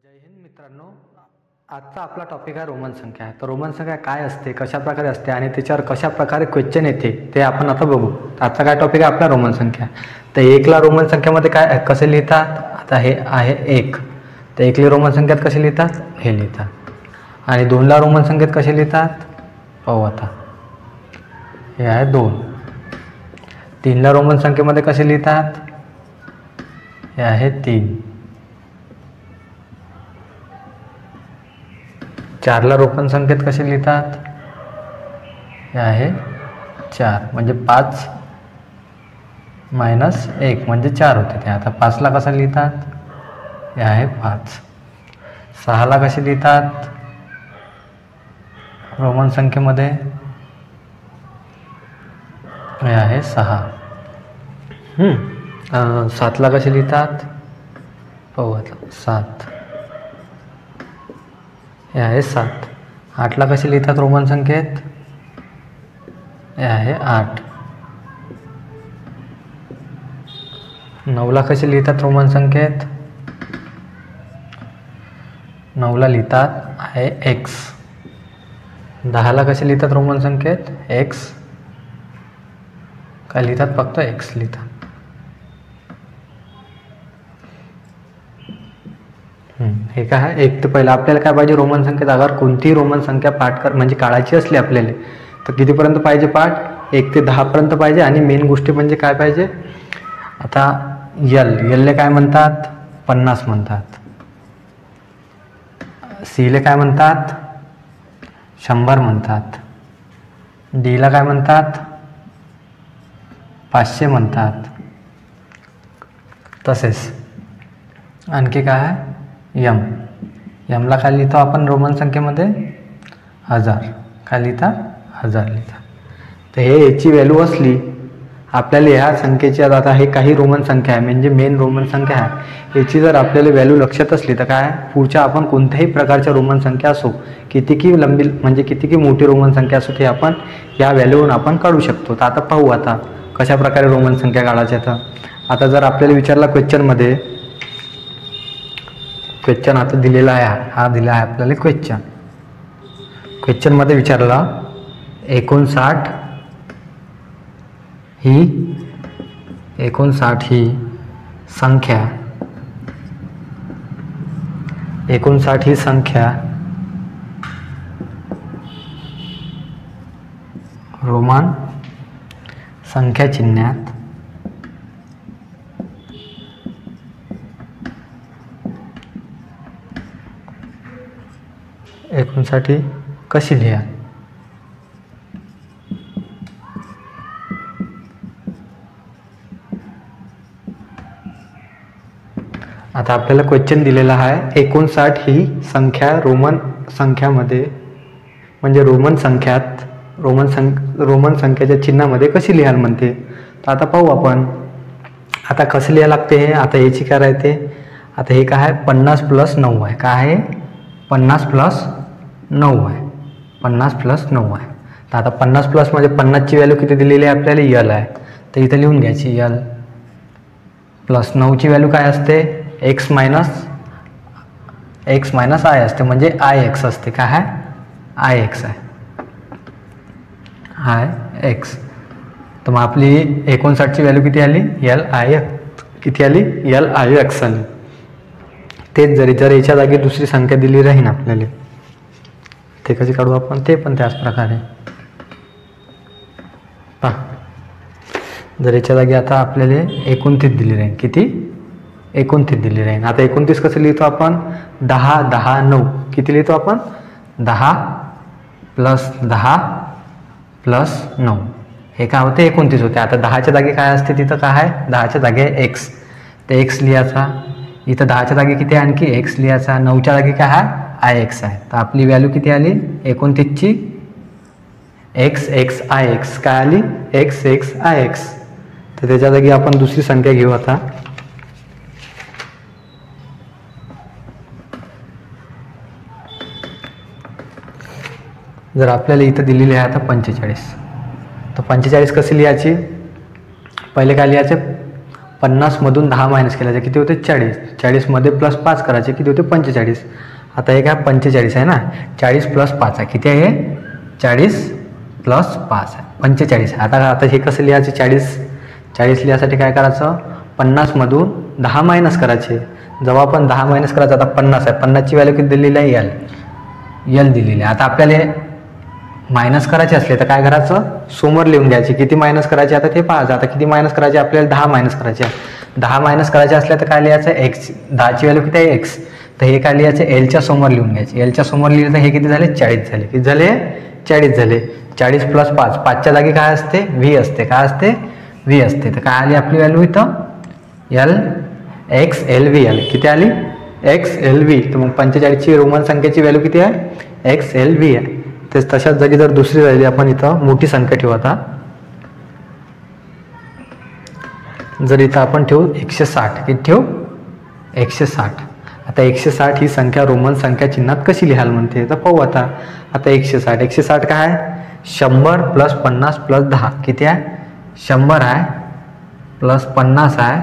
जय हिंद मित्रांनो, आजचा आपला टॉपिक आहे रोमन संख्या. तर रोमन संख्या काय असते, कशा प्रकारे असते आणि त्याच्यावर कशा प्रकारे क्वेश्चन येते ते आपण आता बघू. आजचा काय टॉपिक आहे आपला रोमन संख्या. तर एकला रोमन संख्यामध्ये काय कसे लिहितात, आता हे आहे एक, तर एकली रोमन संख्यात कसे लिहितात हे लिहितात. आणि दोनला रोमन संख्येत कसे लिहितात पाहू आता, हे आहे दोन. तीनला रोमन संख्येमध्ये कसे लिहितात, हे आहे तीन. चारला रोमन संख्येत कसे लिहितात, हे आहे चार, म्हणजे 5 मायनस 1 म्हणजे 4 होते ते. आता 5ला कसं लिहितात, हे आहे 5. 6ला कसे लिहितात रोमन संख्येमध्ये, हे आहे 6. 7ला कसे लिहितात पाहू आता, 7, हे आहे 7. 8ला कसे लिहितात रोमन संख्येत, हे आहे 8. 9ला कसे लिहितात रोमन संख्येत, 9ला लिहितात आहे x. 10ला कसे लिहितात रोमन संख्येत x, काय लिहितात फक्त x लिहितात. हे काय आहे एक. तर पहिलं आपल्याला काय पाहिजे रोमन संख्येत, अगर कोणतीही रोमन संख्या पाठ म्हणजे काढायची असली आपल्याला तर कितीपर्यंत पाहिजे पाठ, 1 ते 10 पर्यंत पाहिजे. आणि मेन गोष्टी म्हणजे काय पाहिजे, आता एलले काय म्हणतात 50 म्हणतात, सीले काय म्हणतात 100 म्हणतात, डीला काय म्हणतात 500 म्हणतात. तसेच आणखी काय आहे यमला काय लिहितो आपण रोमन संख्येमध्ये 1000, काय लिहिता 1000 लिहिता. तर हे याची व्हॅल्यू असली आपल्याला ह्या संख्येची, आता हे काही रोमन संख्या आहे म्हणजे मेन रोमन संख्या आहे, याची जर आपल्याला व्हॅल्यू लक्षात असली तर काय पुढच्या आपण कोणत्याही प्रकारच्या रोमन संख्या असो, कितीकी लंबी म्हणजे कितीकी मोठी रोमन संख्या असो, ते आपण या व्हॅल्यूवरून आपण काढू शकतो. तर आता पाहू आता कशा प्रकारे रोमन संख्या काढायच्या. तर आता जर आपल्याला विचारला क्वेश्चनमध्ये, क्वेश्चन आता दिलेला आहे, हा दिला आहे आपल्याला क्वेश्चन. क्वेश्चनमध्ये विचारला 59 ही संख्या, 59 ही संख्या रोमन संख्या चिन्हात साठी कशी लिहा. आता आपल्याला क्वेश्चन दिलेला आहे 59 ही संख्या रोमन संख्यामध्ये म्हणजे रोमन संख्याच्या चिन्हामध्ये कशी लिहाल म्हणते. तर आता पाहू आपण आता कसं लिहायला लागते हे. आता याची काय राहते, आता हे काय आहे 50 + 9 आहे, काय आहे 50 + 9 आहे, 50 + 9 आहे. तर आता 50 प्लस म्हणजे 50ची व्हॅल्यू किती दिलेली आहे आपल्याला यल आहे, तर इथं लिहून घ्यायची यल प्लस 9ची व्हॅल्यू काय असते x मायनस आय असते, म्हणजे ix असते, काय आहे ix आहे ix. तर मग आपली 59ची व्हॅल्यू किती आली किती आली ix आली. तेच जर याच्या जागी दुसरी संख्या दिली राहील आपल्याला, ते कशी काढू आपण, ते पण त्याच प्रकारे पहा. जर याच्या जागी आता आपल्याला 29 दिली राहील, किती 29 दिली राहील. आता 29 कसं लिहितो आपण 10 10 9, किती लिहितो आपण 10 + 10 + 9, हे काय होते 29 होते. आता 10च्या जागी काय असते तिथं, काय आहे 10च्या जागी आहे x, ते x लिहायचा. इथं 10च्या जागी किती आहे आणखी x लिहायचा. 9च्या जागी काय आहे ix आहे. तर आपली व्हॅल्यू किती आली 29ची x ix काय आली x ix. तर त्याच्या जागी आपण दुसरी संख्या घेऊ. आता जर आपल्याला इथं दिलेली आहे आता 45, तर 45 कशी लिहायची, पहिले काय लिहायचे 50मधून 10 मायनस केल्याचे किती होते 40. 40मध्ये +5 करायचे किती होते 45. आता हे काय 45 आहे ना, 40 + 5 आहे किती आहे 40 + 5 आहे 45 आहे. आता हे कसं लिहायचे 40 लिहायसाठी काय करायचं 50मधून 10 मायनस करायचे. जेव्हा आपण 10 मायनस करायचं आता 50 आहे 50ची व्हॅल्यू किती दिलेली आहे एल दिलेली आहे. आता आपल्याला मायनस करायचे असले तर काय करायचं समोर लिहून घ्यायचे. किती मायनस करायचे आता ते पाहायचं. आता किती मायनस करायचे आपल्याला 10 मायनस करायचे. 10 मायनस करायचे असले तर काय लिहायचं एक्स. 10ची व्हॅल्यू किती आहे एक्स. तर हे काय लिहायचं एलच्या समोर लिहून घ्यायचे. एलच्या समोर लिहिलं तर हे किती झाले 40 झाले. किती झाले 40 झाले. 40 + 5 5च्या जागी काय असते व्ही असते. काय असते व्ही असते. तर काय आली आपली व्हॅल्यू इथं L x L V L. किती आली एक्स एल व्ही. तर मग 45ची रोमन संख्येची व्हॅल्यू किती आहे एक्स एल व्ही आहे. तर तशाच जागी जर दुसरी राहिली आपण इथं मोठी संख्या ठेवू. आता जर इथं आपण ठेवू 160. किती ठेवू 160. आता 160 ही संख्या रोमन संख्या चिन्हात कशी लिहाल म्हणते तर पाहू. आता 160 काय आहे 100 + 50 + 10 किती आहे 100 आहे + 50 आहे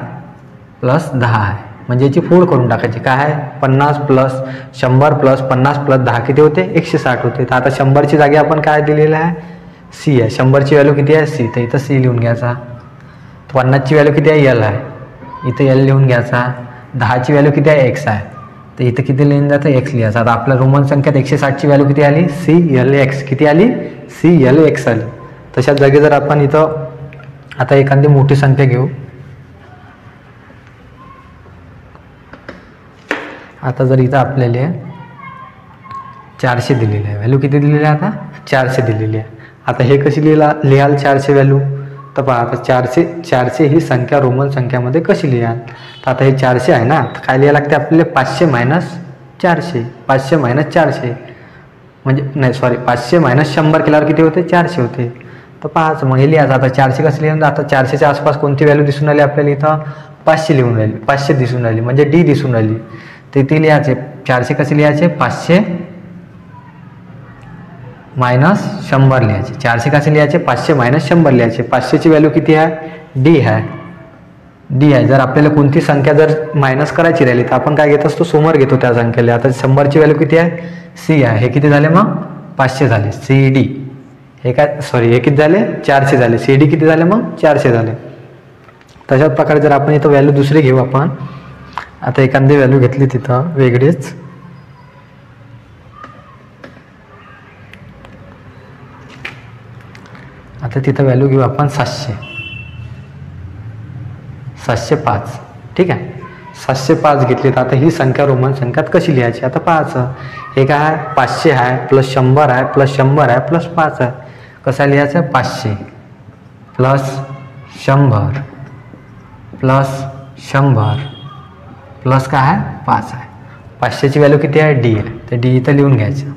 + 10 आहे. म्हणजे याची फोड करून टाकायची. काय आहे 50 + 100 + 50 + 10 किती होते 160 होते. तर आता 100ची जागी आपण काय दिलेलं आहे सी आहे. 100ची व्हॅल्यू किती आहे सी. तर इथं सी लिहून घ्यायचा. 50ची व्हॅल्यू किती आहे एल आहे. इथं एल लिहून घ्यायचा. 10ची व्हॅल्यू किती आहे एक्स आहे. तर इथं किती लिहून जातं एक्स लिहायचं. आता आपल्या रोमन संख्यात 160ची व्हॅल्यू किती आली सी एल एक्स. किती आली सी एल एक्स आली. तशाच जागी जर आपण इथं आता एखादी मोठी संख्या घेऊ. आता जर इथं आपल्याला 400 दिलेली आहे. व्हॅल्यू किती दिलेली आहे आता 400 दिलेली आहे. आता हे कशी लिहाल 400 व्हॅल्यू. तर पहा आता 400 ही संख्या रोमन संख्यामध्ये कशी लिहाल. तर आता हे 400 आहे ना तर काय लिहायला लागते आपल्याला 500 - 400. 500 - 400 म्हणजे नाही सॉरी 500 - 100 केल्यावर किती होते 400 होते. तर पाहायचं मग हे लिहायचं. आता 400 कसं लिहून आता 400च्या आसपास कोणती व्हॅल्यू दिसून राहिली आपल्याला इथं 500 लिहून राहिली. 500 दिसून राहिली म्हणजे डी दिसून राहिली. तर ते लिहायचे 400 कसे लिहायचे 500 - 100 लिहायचे. 400 कसे लिहायचे 500 - 100 लिहायचे. 500ची व्हॅल्यू किती आहे डी आहे. डी आहे. जर आपल्याला कोणती संख्या जर मायनस करायची राहिली तर आपण काय घेत असतो समोर घेतो त्या संख्येला. आता 100ची व्हॅल्यू किती आहे सी आहे. हे किती झाले मग 500 झाले सी डी. हे काय सॉरी हे किती झाले 400 झाले. सी डी किती झाले मग 400 झाले. तशाच प्रकारे जर आपण इथं व्हॅल्यू दुसरी घेऊ आपण. आता एखादी व्हॅल्यू घेतली तिथं वेगळीच. आता तिथं व्हॅल्यू घेऊ आपण 705. ठीक आहे 705 घेतली. तर आता ही संख्या रोमन संख्यात कशी लिहायची आता पाहायचं. हे काय आहे 500 आहे + 100 आहे + 100 आहे + 5 आहे. कसं लिहायचं 500 + 100 + 100 प्लस काय आहे 5 आहे. 500ची व्हॅल्यू किती आहे डी आहे. तर डी इथं लिहून घ्यायचं.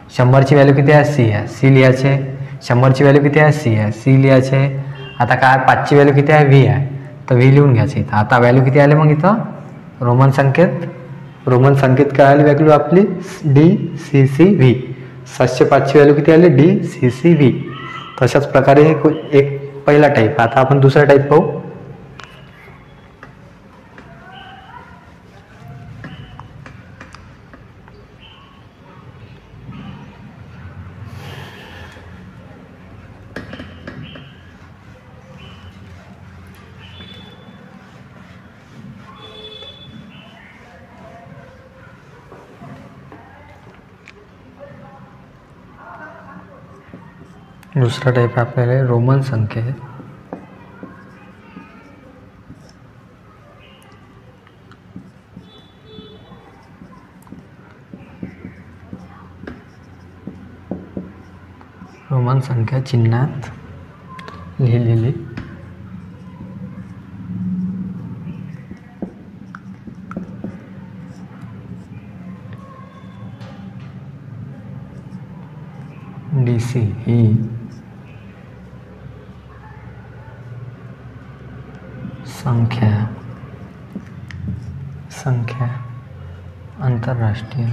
100ची व्हॅल्यू किती आहे सी आहे सी लिहायचे. 100ची व्हॅल्यू किती आहे सी आहे सी लिहायचे. आता काय 5ची व्हॅल्यू किती आहे व्ही आहे तर व्ही लिहून घ्यायची. इथं आता व्हॅल्यू किती आले मग इथं रोमन संख्येत काय आली व्हॅल्यू आपली डी सी सी व्ही. 705ची व्हॅल्यू किती आली डी सी सी व्ही. तशाच प्रकारे एक पहिला टाईप. आता आपण दुसरा टाईप पाहू. दुसरा टाईप आपल्याला रोमन संख्या आहे. रोमन संख्या चिन्हात लिहिलेली डी सी ही संख्या आंतरराष्ट्रीय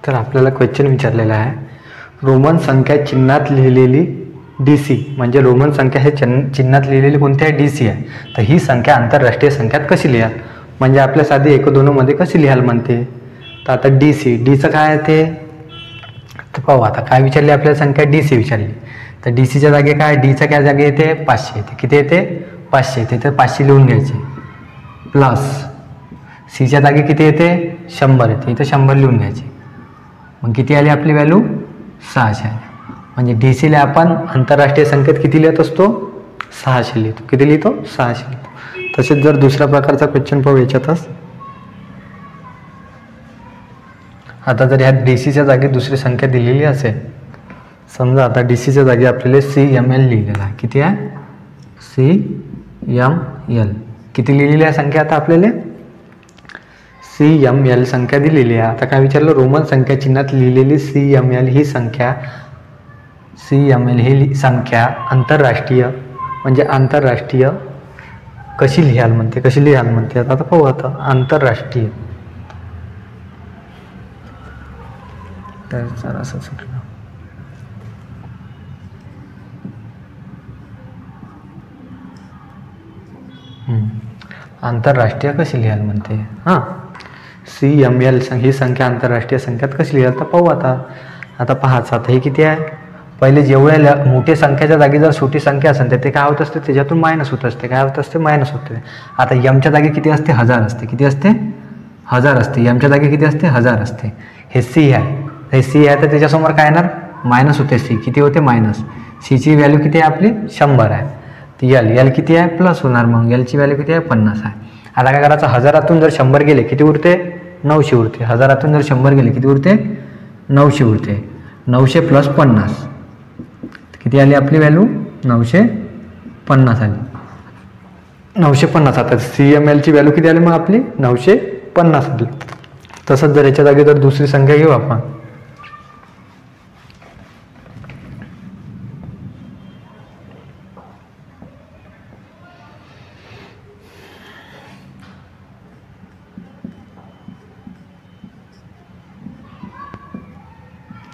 तर आपल्याला क्वेश्चन विचारलेला आहे, रोमन संख्या चिन्हात लिहिलेली DC म्हणजे रोमन संख्या हे चिन्हात लिहिलेली कोणती आहे? DC आहे. तर ही संख्या आंतरराष्ट्रीय संख्यात कशी लिहाल? म्हणजे आपल्या साधी 1 2 मध्ये कशी लिहाल म्हणते. तर आता DC काय आहे ते तर पाहू. आता काय विचारली आपल्याला? संख्या DC विचारली. तर DCच्या जागी काय? Dच्या काय जागी येते? 500 येते. किती येते? 500 येते. तर 500 लिहून घ्यायचे प्लस Cच्या जागी किती येते? 100 येते. इथं 100 लिहून घ्यायचे. मग किती आली आपली व्हॅल्यू? 600 आली. म्हणजे DCला आपण आंतरराष्ट्रीय संख्येत किती लिहित असतो? 600 लिहितो. किती लिहितो? 600 लिहितो. तसेच जर दुसऱ्या प्रकारचा क्वेश्चन पाहू याच्यातच. आता जर ह्या DCच्या जागी दुसरी संख्या दिलेली असेल, समजा आता DCच्या जागी आपल्याला CML लिहिलेला आहे. किती आहे? CML किती लिहिलेली आहे संख्या? आता आपल्याला CML संख्या दिलेली आहे. आता काय विचारलं? रोमन संख्या चिन्हात लिहिलेली CML ही संख्या आंतरराष्ट्रीय म्हणजे आंतरराष्ट्रीय कशी लिहाल म्हणते. कशी लिहाल म्हणते आता पाहू. आता आंतरराष्ट्रीय तर जरासं सुटलं. आंतरराष्ट्रीय कशी लिहाल म्हणते. CML ही संख्या आंतरराष्ट्रीय संख्यात कशी लिहाल तर पाहू. आता पाहायचं. आता हे किती आहे? पहिले जेवढ्या मोठ्या संख्येच्या जागी जर छोटी संख्या असेल तर ते काय होत असते? त्याच्यातून मायनस होत असते. काय होत असते? मायनस होते. आता यमच्या जागी किती असते? 1000 असते. किती असते? 1000 असते. यमच्या जागी किती असते? 1000 असते. हे C आहे. हे C आहे तर त्याच्यासमोर काय येणार? मायनस होते. C किती होते? मायनस. Cची व्हॅल्यू किती आहे आपली? 100 आहे. तर L किती आहे? प्लस होणार. मग Lची व्हॅल्यू किती आहे? 50 आहे. आता काय करायचं? 1000तून जर 100 गेले किती उरते? 900 उरते. 1000तून जर 100 गेले किती उरते? 900 उरते. 900 प्लस 50 किती आली आपली व्हॅल्यू? 950 आली. 950. आता CMLची व्हॅल्यू किती आली मग आपली? 950 आली. तसंच जर याच्या जागी जर दुसरी संख्या घेऊ आपण.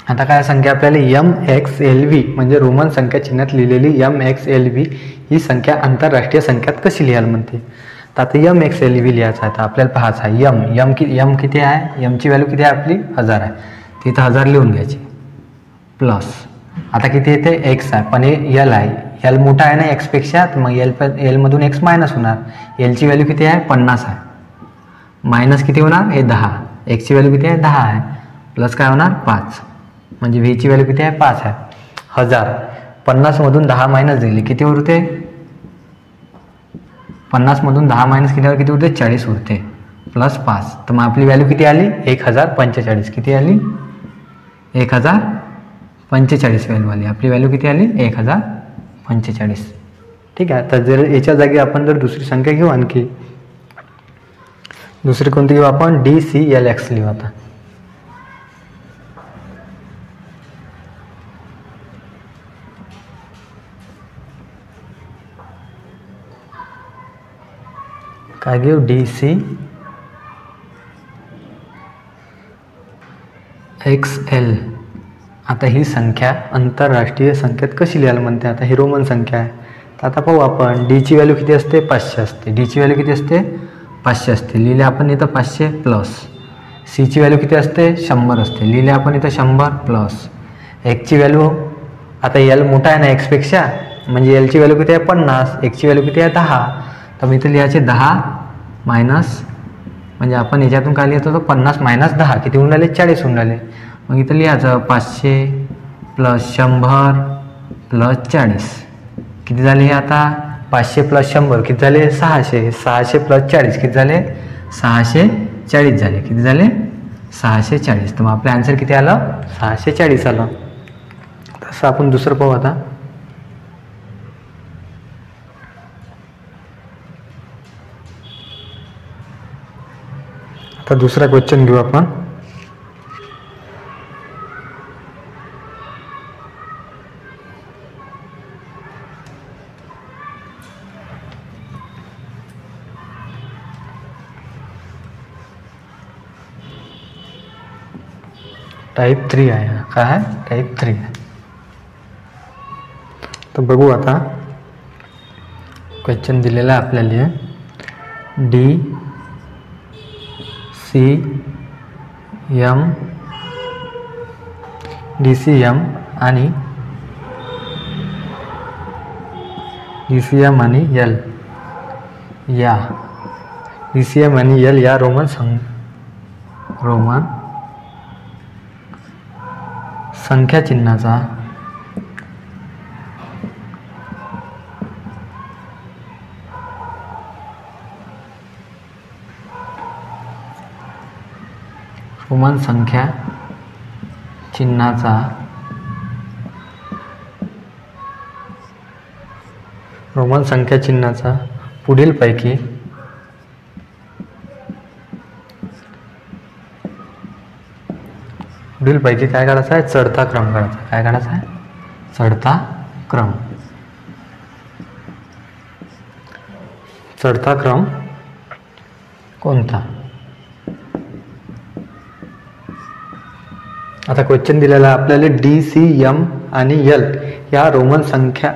आता काय संख्या आपल्याला MXLV म्हणजे रोमन संख्या चिन्हात लिहिलेली MXLV ही संख्या आंतरराष्ट्रीय संख्यात कशी लिहाल म्हणते. तर आता MXLV लिहायचं आहे. आता आपल्याला पाहायचं आहे M किती आहे? Mची व्हॅल्यू किती आहे आपली? 1000 आहे. तिथं 1000 लिहून घ्यायची प्लस आता किती येते? X आहे. पण हे L आहे. L मोठा आहे ना Xपेक्षा. तर मग L मधून X मायनस होणार. Lची व्हॅल्यू किती आहे? 50 आहे. मायनस किती होणार? हे 10. Xची व्हॅल्यू किती आहे? 10 आहे. प्लस काय होणार? 5. म्हणजे Vची व्हॅल्यू किती आहे? 5 आहे. 1000 50 मधून 10 मायनस दिली किती उरते? 50 मधून 10 मायनस केल्यावर किती उरते? 40 उरते. प्लस 5. तर मग आपली व्हॅल्यू किती आली? 1045. किती आली? 1045 व्हॅल्यू आली. आपली व्हॅल्यू किती आली? 1045. ठीक आहे. तर जर याच्या जागी आपण जर दुसरी संख्या घेऊ, आणखी दुसरी कोणती घेऊ आपण? DCLX लिहू. आता काय घेऊ? DCXL. आता ही संख्या आंतरराष्ट्रीय संख्येत कशी लिहाल म्हणते. आता ही रोमन संख्या आहे. तर आता पाहू आपण. Dची व्हॅल्यू किती असते? 500 असते. Dची व्हॅल्यू किती असते? 500 असते. लिहिले आपण इथं 500 प्लस. Cची व्हॅल्यू किती असते? 100 असते. लिहिले आपण इथं 100 प्लस. Xची व्हॅल्यू आता L मोठा आहे ना Xपेक्षा. म्हणजे Lची व्हॅल्यू किती आहे? 50. Xची व्हॅल्यू किती आहे? 10. तर मी इथं लिहायचे 10 मायनस म्हणजे आपण याच्यातून काय लिहितो? तो 50 मायनस 10 किती होऊन राहिले? 40 होऊन राहिले. मग इथं लिहायचं 500 प्लस 100 प्लस 40 किती झाले? हे आता 500 प्लस 100 किती झाले? 600. 600 प्लस 40 किती झाले? 640 झाले. किती झाले? 640. तर मग आपलं आन्सर किती आलं? 640 आलं. तसं आपण दुसरं पाहू. आता दुसरा क्वेश्चन घेऊ आपण. टाईप 3 आहे. काय आहे? टाईप 3 आहे. तर बघू आता क्वेश्चन दिलेला आहे आपल्याला DCM आणि L या DCM आणि L या रोमन संख्या चिन्हाचा रोमन संख्या चिन्हाचा पुढीलपैकी काय करायचं आहे? चढता क्रम करायचा. काय करायचा आहे? चढता क्रम कोणता? आता क्वेश्चन दिलेला आपल्याला DCM आणि L या रोमन संख्या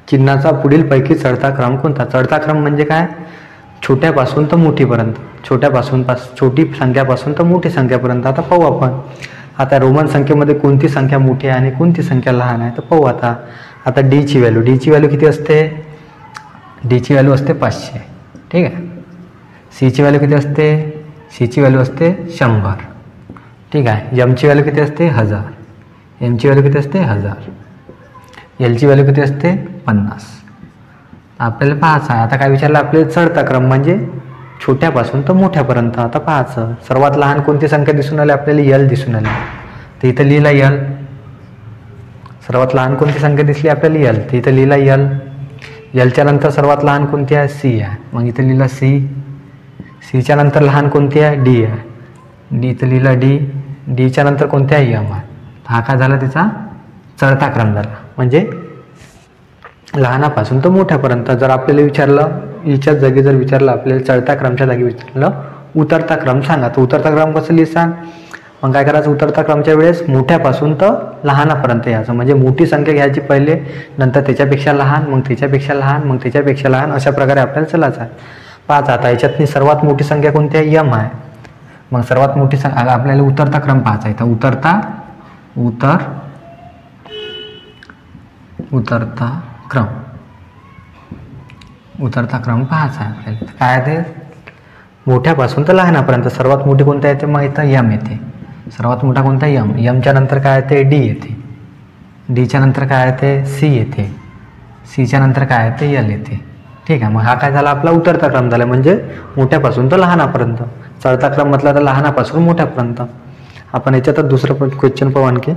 चिन्हाचा पुढीलपैकी चढता क्रम कोणता? चढता क्रम म्हणजे काय? छोट्यापासून तर मोठीपर्यंत, छोटी संख्यापासून तर मोठी संख्यापर्यंत. आता पाहू आपण. आता रोमन संख्येमध्ये कोणती संख्या मोठी आहे आणि कोणती संख्या लहान आहे तर पाहू. आता D ची व्हॅल्यू किती असते? D ची व्हॅल्यू असते 500. ठीक आहे. C ची व्हॅल्यू किती असते? C ची व्हॅल्यू असते 100. ठीक आहे. M ची व्हॅल्यू किती असते? 1000. M ची व्हॅल्यू किती असते? 1000. L ची व्हॅल्यू किती असते? 50. आपल्याला पाहायचं आहे. आता काय विचारलं आपल्याला? चढता क्रम म्हणजे छोट्यापासून तर मोठ्यापर्यंत. आता पाहायचं सर्वात लहान कोणती संख्या दिसून आली आपल्याला? L दिसून आली. तर इथं लिहिला L. सर्वात लहान कोणती संख्या दिसली आपल्याला? L. तर इथं लिहिला L. L च्या नंतर सर्वात लहान कोणती आहे? C आहे. मग इथं लिहिला C. C च्या नंतर लहान कोणती आहे? D आहे. D इथं लिहिला D. D च्या नंतर कोणती आहे? M आहे. हा काय झाला? तिचा चढता क्रम झाला. म्हणजे लहानापासून तर मोठ्यापर्यंत. जर आपल्याला विचारलं हिच्याच जागी जर विचारलं आपल्याला चढता क्रमच्या जागी विचारलं उतरता क्रम सांगा, तर उतरता क्रम कसं लिहिसा? मग काय करायचं? उतरता क्रमच्या वेळेस मोठ्यापासून तर लहानापर्यंत यायचं. म्हणजे मोठी संख्या घ्यायची पहिले, नंतर त्याच्यापेक्षा लहान, मग त्याच्यापेक्षा लहान, मग त्याच्यापेक्षा लहान, अशा प्रकारे आपल्याला चालायचं आहे. पाच. आता याच्यातली सर्वात मोठी संख्या कोणती आहे? M आहे. मग सर्वात मोठी संख्या आपल्याला उतरता क्रम पाहायचा आहे. तर उतरता क्रम पाहायचा आहे आपल्याला. काय आहे ते? मोठ्यापासून तर लहानापर्यंत. सर्वात मोठी कोणती येते? मग इथं M येते. सर्वात मोठा कोणता? M. M च्या नंतर काय येते? D येते. D च्या नंतर काय येते? C येते. C च्या नंतर काय येते? L येते. ठीक आहे. मग हा काय झाला? आपला उतरता क्रम झाला. म्हणजे मोठ्यापासून तर लहानापर्यंत. चढता क्रम म्हटला तर लहानापासून मोठ्यापर्यंत. आपण याच्यातच दुसरं क्वेश्चन पाहू आणखी.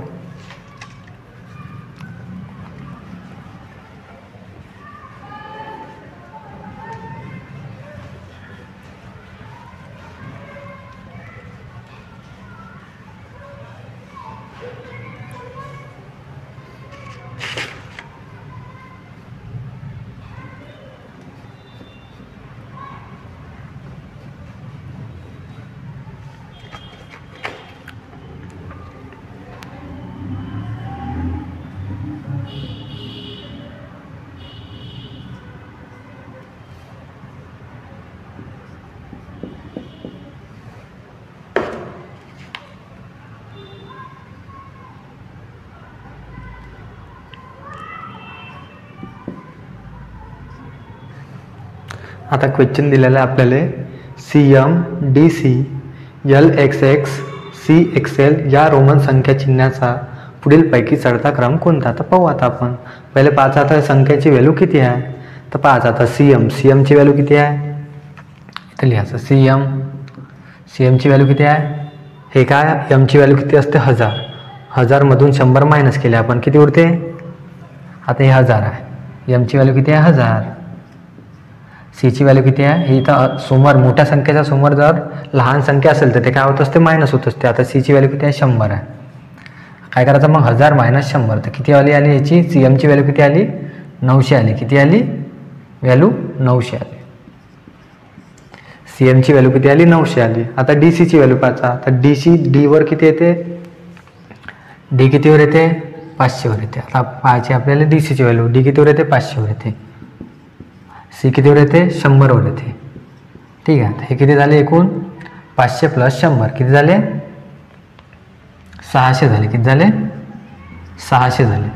आता क्वेश्चन दिलेला आहे आपल्याला CM, DC, LXX, CXL या रोमन संख्या चिन्हाचा पुढीलपैकी चढता क्रम कोणता? तर पाहू आता आपण. पहिले पाच. आता संख्येची व्हॅल्यू किती आहे? तर पाच. आता CM ची व्हॅल्यू किती आहे? इथं लिहायचं CM ची व्हॅल्यू किती आहे? हे काय? M ची व्हॅल्यू किती असते? 1000. 1000 मधून 100 मायनस केले आपण किती उरते? आता हे 1000 आहे. M ची व्हॅल्यू किती आहे? 1000. C ची व्हॅल्यू किती आहे? ही तर समोर मोठ्या संख्येच्या समोर जर लहान संख्या असेल तर ते काय होत असते? मायनस होत असते. आता C ची व्हॅल्यू किती आहे? 100 आहे. काय करायचं मग? 1000 मायनस 100. तर किती आली याची? CM ची व्हॅल्यू किती आली? 900 आली. किती आली? व्हॅल्यू 900 आली. CM ची व्हॅल्यू किती आली? 900 आली. आता DC ची व्हॅल्यू पाहा. तर D वर किती येते? डी कितीवर येते 500 वर येते. आता पाहायची आपल्याला डी सीची व्हॅल्यू. डी कितीवर येते 500 वर येते. सी कितीवर येते 100 वर येते. ठीक आहे. हे किती झाले एकूण 500 प्लस 100 किती झाले 600 झाले. किती झाले 600 झाले.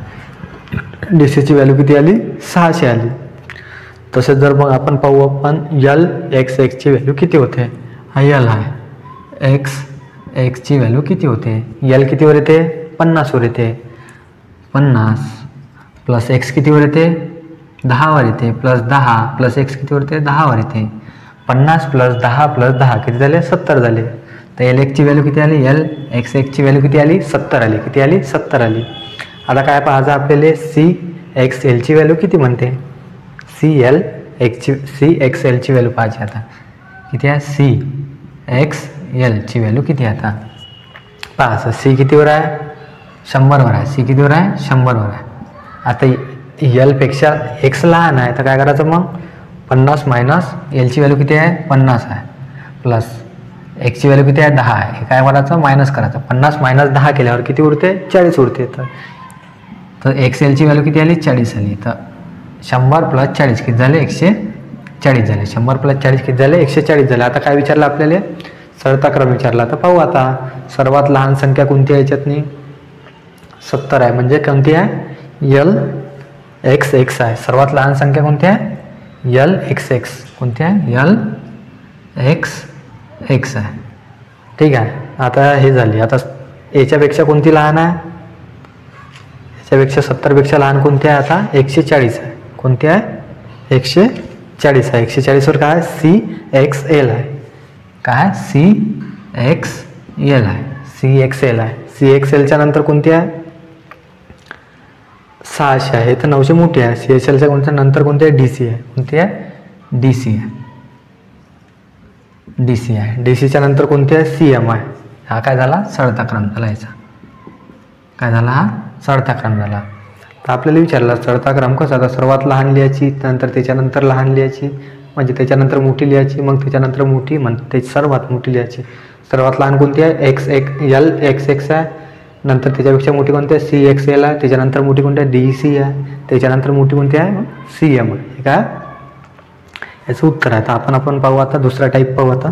डी सीची व्हॅल्यू किती आली 600 आली. तसेच जर मग आपण पाहू आपण यल एक्स एक्सची व्हॅल्यू किती होते. हा यल आहे. एक्स एक्सची व्हॅल्यू किती होते. यल कितीवर येते 50 वर येते. 50 प्लस एक्स कितीवर येते 10 वर येते. प्लस 10 प्लस एक्स कितीवर येते 10 वर येते. 50 प्लस 10 प्लस 10 किती झाले 70 झाले. तर एल एक्सची व्हॅल्यू किती आली यल एक्स एक्सची व्हॅल्यू किती आली 70 आली. किती आली 70 आली. आता काय पाहायचं आपल्याला सी एक्स एलची व्हॅल्यू किती म्हणते. सी एक्स एलची व्हॅल्यू पाहायची. आता किती आहे सी एक्स एलची व्हॅल्यू किती आहे. आता पाहायचं सी कितीवर आहे 100 वर आहे. सी कितीवर आहे 100 वर आहे. आता एलपेक्षा एक्स लहान आहे तर काय करायचं मग 50 मायनस एलची व्हॅल्यू किती आहे 50 आहे प्लस एक्सची व्हॅल्यू किती आहे 10 आहे. हे काय करायचं मायनस करायचं. 50 मायनस 10 केल्यावर किती उरते 40 उरते. तर एक्स एलची व्हॅल्यू किती आली 40 आली. तर 100 प्लस 40 किती झाले 140 झाले. 100 प्लस 40 किती झाले 140 झाले. आता काय विचारलं आपल्याला सरता क्रम विचारला. तर पाहू आता सर्वात लहान संख्या कोणती आहे याच्यातनी 70 आहे. म्हणजे कोणती आहे यल एक्स एक्स आहे. सर्वात लहान संख्या कोणती आहे यल एक्स एक्स. कोणती आहे यल एक्स एक्स आहे. ठीक आहे. आता हे झाली. आता याच्यापेक्षा कोणती लहान आहे याच्यापेक्षा 70पेक्षा लहान कोणती आहे आता 140 आहे. कोणती आहे 140 आहे. 140 वर काय सी एक्स एल आहे. काय सी एक्स एल आहे. सी एक्स एल आहे. सी एक्स एलच्या नंतर कोणती आहे 600 आहे. तर 900 मोठी आहे. सी एच एलच्या कोणत्या नंतर कोणती आहे डी सी आहे. कोणती आहे डी सी आहे. डी सी आहे. डी सीच्या नंतर कोणती आहे सी एम आहे. हा काय झाला चढता क्रम झाला. याचा काय झाला हा चढता क्रम झाला. तर आपल्याला विचारला चढता क्रम कसा आता सर्वात लहान लिहायची नंतर त्याच्यानंतर लहान लिहायची म्हणजे त्याच्यानंतर मोठी लिहायची मग त्याच्यानंतर मोठी ते सर्वात मोठी लिहायची. सर्वात लहान कोणती आहे एक्स यल एक्स एक्स आहे. नंतर त्याच्यापेक्षा मोठी कोणती आहे सी एक्स एल आहे. त्याच्यानंतर मोठी कोणती आहे डी सी आहे. त्याच्यानंतर मोठी कोणती आहे सी एम आहे. हे काय याचं उत्तर आहे. तर आपण पाहू आता दुसरा टाईप पाहू. आता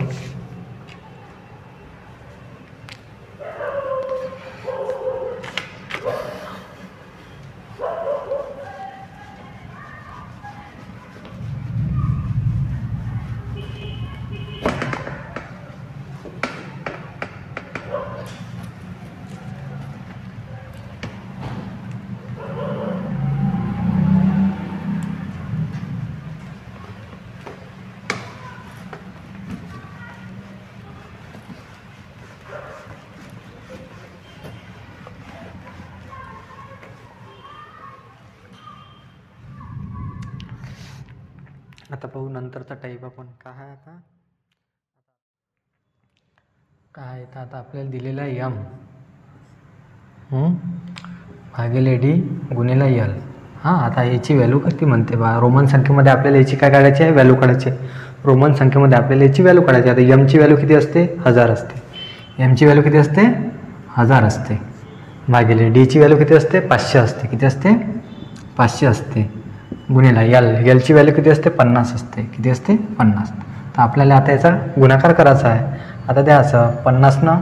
आता पाहू नंतरचा टाईप आपण काय आहे. आता काय तर आता आपल्याला दिलेला आहे यम भागिले डी गुणिला यल. हां आता याची व्हॅल्यू किती म्हणते बा रोमन संख्येमध्ये आपल्याला याची काय काढायची आहे व्हॅल्यू काढायची आहे. रोमन संख्येमध्ये आपल्याला याची व्हॅल्यू काढायची आहे. आता यमची व्हॅल्यू किती असते 1000 असते. एमची व्हॅल्यू किती असते 1000 असते. भागिले डीची व्हॅल्यू किती असते 500 असते. किती असते 500 असते. गुणिला एलची व्हॅल्यू किती असते 50 असते. किती असते 50. तर आपल्याला आता याचा गुणाकार करायचा आहे. आता द्यायचं 50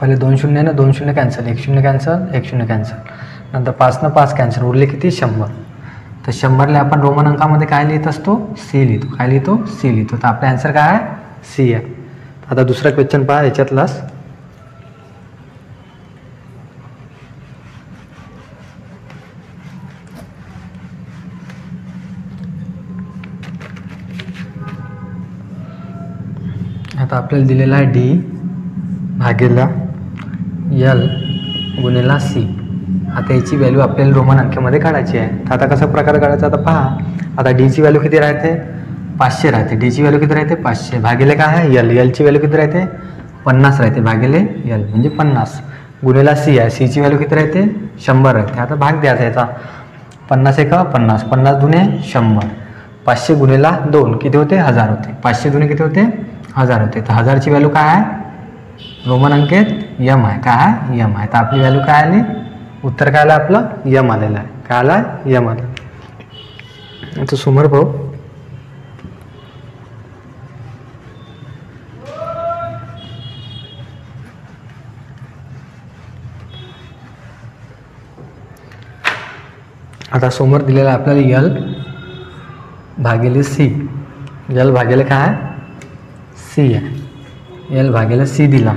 पहिले 2 शून्य 2 शून्य कॅन्सल 1 शून्य कॅन्सल 1 शून्य कॅन्सल नंतर 5 5 कॅन्सल उरले किती 100. तर 100ला आपण रोमन अंकामध्ये काय लिहित असतो सी लिहितो. काय लिहितो सी लिहितो. तर आपला आन्सर काय आहे सी आहे. आता दुसरा क्वेश्चन पहा याच्यातलाच. आता आपल्याला दिलेला आहे डी भागिला यल गुणिला सी. आता याची व्हॅल्यू आपल्याला रोमन अंकामध्ये काढायची आहे. तर आता कसा प्रकार काढायचा आता पहा. आता डीची व्हॅल्यू किती राहते 500 राहते. डीची व्हॅल्यू किती राहते 500 भागिले काय आहे एलची व्हॅल्यू किती राहते 50 राहते भागिले यल म्हणजे 50 गुणिला सी आहे. सीची व्हॅल्यू किती राहते 100 राहते. आता भाग द्यायचा याचा 50 1 50 50 दुने 100 500 गुणिला 2 किती होते 1000 होते. 500 दुने किती होते 1000 होते. तर 1000ची व्हॅल्यू काय आहे रोमन अंकेत यम आहे. काय आहे? यम आहे. तर आपली व्हॅल्यू काय आली? उत्तर काय आलं आपलं? यम आलेलं आहे. काय आलं? यम आलं. आता समोर पाहू. आता समोर दिलेलं आहे आपल्याला यल भागिले सी. यल भागिले काय आहे? सी आहे. यल भागिले सी दिला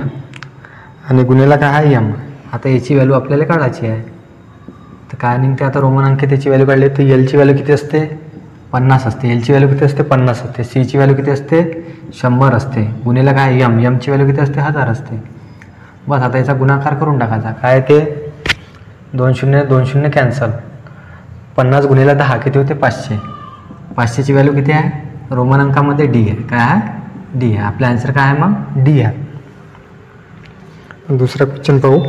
आणि गुन्हेला काय आहे? यम. आता याची व्हॅल्यू आपल्याला काढायची आहे. तर काय निघते आता रोमन अंकेत त्याची व्हॅल्यू काढली तर एलची व्हॅल्यू किती असते? 50 असते. एलची व्हॅल्यू किती असते? 50 असते. सीची व्हॅल्यू किती असते? 100 असते. गुन्हेला काय? यम. यमची व्हॅल्यू किती असते? 1000 असते. बस आता याचा गुणाकार करून टाकायचा. काय ते 2 शून्य 2 शून्य कॅन्सल. 50 गुणिले 10 किती होते? 500. 500ची व्हॅल्यू किती आहे? रोमन अंकामध्ये डी आहे. काय आहे? डी आहे. आपला आन्सर काय आहे मग? डी आहे. दुसरा क्वेश्चन पाहू.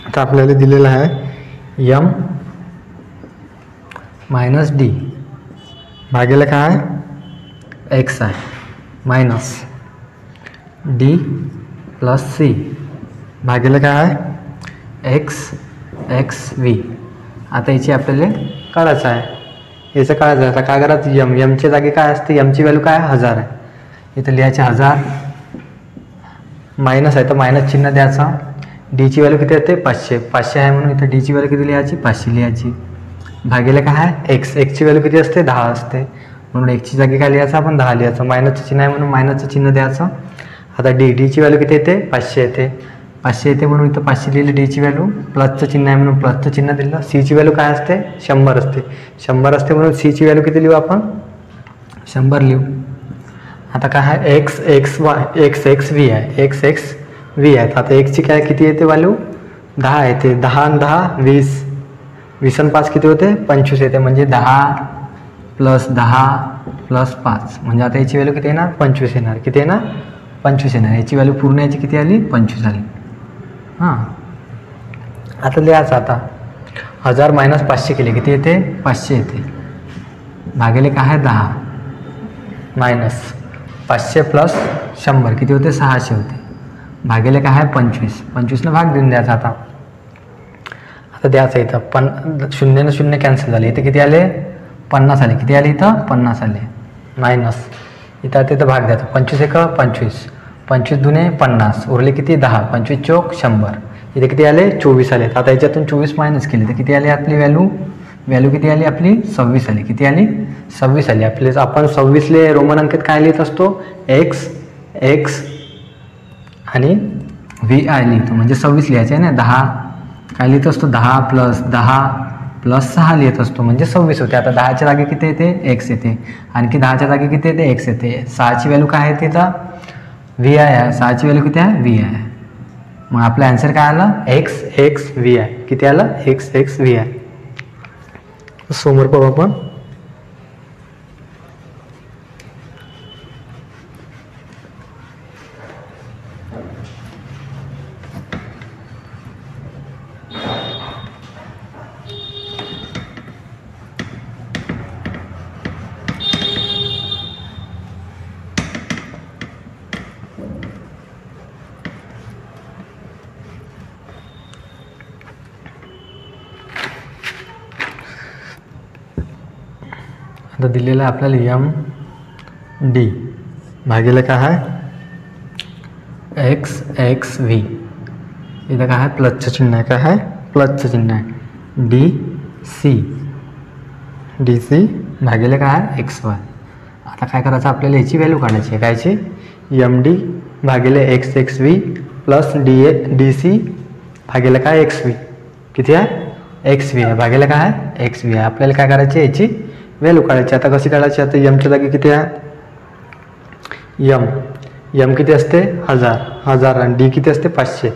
आता आपल्याला दिलेला आहे यम मायनस डी भागिले काय? एक्स आहे मायनस डी प्लस सी भागिले काय आहे? X x V. आता याची आपल्याला काढायचं आहे. याचं काढायचं आहे. आता काय करायचं? यम. यमच्या जागी काय असते? यमची व्हॅल्यू काय? 1000 आहे. इथं लिहायचे 1000 मायनस आहे तर मायनस चिन्ह द्यायचं. डीची व्हॅल्यू किती येते? 500. 500 आहे म्हणून इथं डीची व्हॅल्यू किती लिहायची? 500 लिहायची. भागिले काय आहे? एक्स. एक्सची व्हॅल्यू किती असते? 10 असते म्हणून एक्सची जागी काय लिहायचं? आपण 10 लिहायचं. मायनसचं चिन्ह आहे म्हणून मायनसचं चिन्ह द्यायचं. आता डीची व्हॅल्यू किती येते? 500 येते. 500 येते म्हणून इथं 500 लिहिली. डीची व्हॅल्यू प्लसचं चिन्ह आहे म्हणून प्लसचं चिन्ह दिलं. सीची व्हॅल्यू काय असते? 100 असते. 100 असते म्हणून सीची व्हॅल्यू किती लिहू आपण? 100 लिहू. आता काय आहे? X x Y x x V आहे. एक्स एक्स व्ही आहे. आता एक्सची काय किती येते व्हॅल्यू? 10 येते. 10 आणि 10 20. 20 आणि 5 किती होते? 25 येते. म्हणजे 10 प्लस 10 प्लस 5 म्हणजे आता याची व्हॅल्यू किती येणार? 25 येणार. किती येणार? 25 येणार. याची व्हॅल्यू पूर्ण याची किती आली? 25 आली. हां आता लिहायचं. आता 1000 मायनस 500 केले किती येते? 500 येते. भागिले काय आहे? 10 मायनस 500 प्लस 100 किती होते? 600 होते. भागिले काय आहे? 25. 25 भाग देऊन द्यायचा. आता द्यायचं इथं शून्य न शून्य कॅन्सल झाले. इथे किती आले? 50 आले. किती आले इथं? 50 आले. मायनस इथं तिथं भाग द्यायचा. 25 एक 25. 25 दुने 50 उरले किती? 10. 25 चौक 100. इथे किती आले? 24 आले. आता याच्यातून 24 मायनस केले तर किती आली आपली व्हॅल्यू किती आली आपली? 26 आली. किती आली? 26 आली. आपले आपण 26ले रोमन अंकेत काय लिहित असतो? एक्स एक्स आणि व्ही आय लिहितो म्हणजे 26 लिहायचे आहे ना. 10 काय लिहित असतो? 10 प्लस 10 प्लस 6 लिहित असतो म्हणजे 26 होते. आता 10च्या जागी किती येते? एक्स येते. आणखी 10च्या जागी किती येते? एक्स येते. 6ची व्हॅल्यू काय आहे तिथं? व्ही आय आहे. 6ची व्हॅल्यू किती आहे? V I. मग आपलं आन्सर काय आलं? X x V I. किती आलं? X x V I. समोर पाहू आपण. आता दिलेलं आहे आपल्याला यम डी भागिले काय आहे? X x V. इथं काय आहे? प्लसचं चिन्ह आहे. काय आहे? प्लसचं चिन्ह आहे. डी सी भागिले काय आहे? X y. आता काय करायचं आपल्याला? याची व्हॅल्यू काढायची आहे. कायची? यम डी भागिले x x v plus d c भागिले काय? X v. किती आहे? एक्स व्ही आहे. भागिले काय आहे? एक्स व्ही आहे. आपल्याला काय करायची? याची व्हॅल्यू काढायची. आता कशी काढायची? आता यमच्या जागी किती आहे? यम किती असते? 1000 आणि डी किती असते? 500.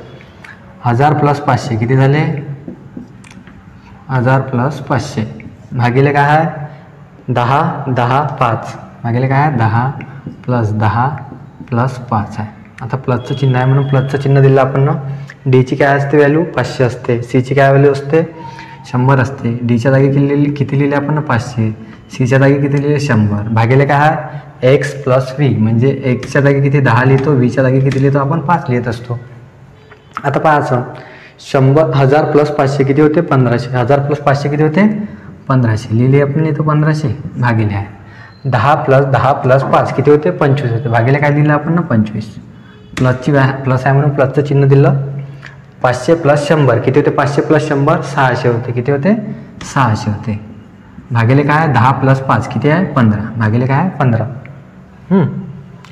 1000 प्लस 500 किती झाले? 1000 प्लस 500 भागिले काय आहे? 10 10 5 भागिले काय आहे? 10 प्लस 10 प्लस 5 आहे. आता प्लसचं चिन्ह आहे म्हणून प्लसचं चिन्ह दिलं आपण ना. डीची काय असते व्हॅल्यू 500 असते, सीची काय व्हॅल्यू असते 100 असते. डीच्या जागी किती लिहिले आपण 500, सीच्या जागी किती लिहिले 100, भागिले काय आहे एक्स प्लस व्ही, म्हणजे एक्सच्या जागी किती 10 लिहितो, व्हीच्या जागी किती लिहितो आपण 5 लिहित असतो. आता पाहायचं 1000 प्लस 500 किती होते 1500, 1000 प्लस 500 किती होते 1500, लिहिले आपण इथं 1500 भागिले आहे 10 प्लस 5 किती होते 25 होते, भागिले काय दिलं आपण 25. प्लसची प्लस आहे म्हणून प्लसचं चिन्ह दिलं. 500 प्लस 100 किती होते 500 प्लस 100 600 होते, किती होते 600 होते, भागिले काय 10 प्लस 5 किती आहे 15, भागिले काय 15.